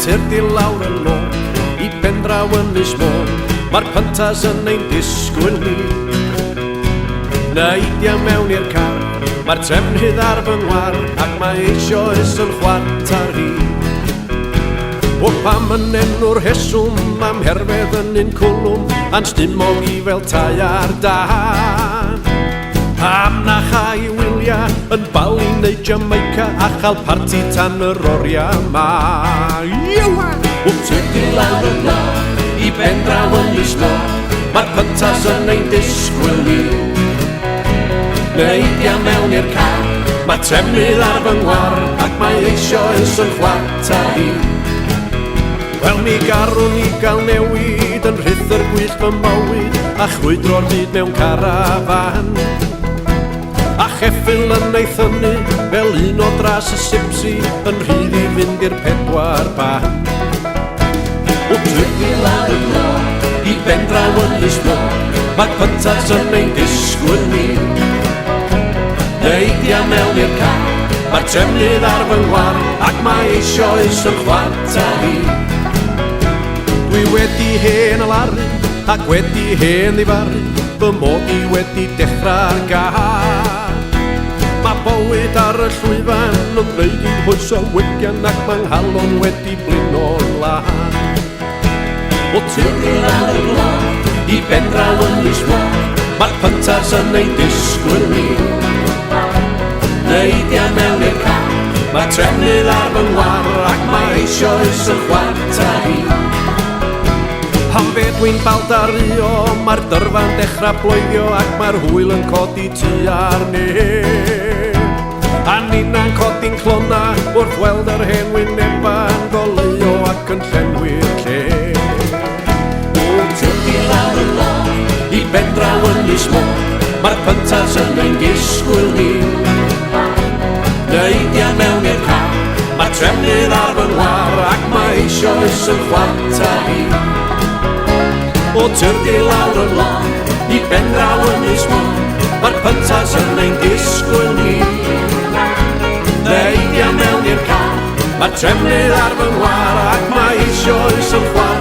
tirdi lawr y lôn I pen draw Ynys Môn. Mae'r pyntas yn ein disgwyl ni. Neidia mewn i'r car, mae'r trefnydd ar fy ngwar, ac mae eisoes yn chwartar hi. O pam yn enw'r heswm am herfedd yn un cwlwm, a'n stumog I fel tai ar dan. Pam na chai wylia yn Bali neu Jamaica a chael parti tan yr oria ma. O tirdi lawr y lôn I ben draw Ynys Môn, mae'r pyntas yn ein disgwyl ni. Neidia mewn i'r car, mae trefnydd ar fy ngwar, ac mae eisoes yn chwartar hi. Wel mi garwn I gael newid yn rhydd yr gwyllt fy mywyd, a chwydro'r byd mewn carafan. A cheffyl yn ei thynnu fel un o dras y sipsi yn rhydd I fynd i'r pedwar ban. O tirdi lawr y lôn I ben draw Ynys Môn, mae'r pyntas yn ein disgwyl ni. Neidia mewn i'r car, mae'r trefnydd ar fy ngwar, ac mae eisoes yn chwartar hi. Dwi wedi hen y laru, ac wedi hen ddifaru, fy mod I wedi dechrau'r gar. Mae bywyd ar y llwyfan yn gwneud I'n hwys o wygian, ac mae nghalon wedi blino'n lan. O tirdi lawr y lôn I ben draw Ynys Môn, mae'r pyntas yn ein disgwyl ni. Neidia mewn i'r car, mae trefnydd ar fy ngwar, ac mae eisoes yn chwartar hi. Am fe dwi'n baldario, mae'r dyrfa'n dechrau bloeddio, ac mae'r hwyl yn codi tua'r neb. A nina'n codi'n clona wrth weld yr hen wyneba'n goleuo ac yn llenwi'r lle. O tirdi lawr y lôn I ben draw Ynys Môn, mae'r pyntas yn ein disgwyl ni. Neidia mewn i'r car, mae trefnydd ar fy ngwar, ac mae eisoes yn chwartar hi. O tirdi lawr y lôn I ben draw Ynys Môn, mae'r pyntas yn ein disgwyl ni. Neidia mewn i'r car, mae trefnydd ar fy ngwar, ac mae eisoes yn chwartar hi.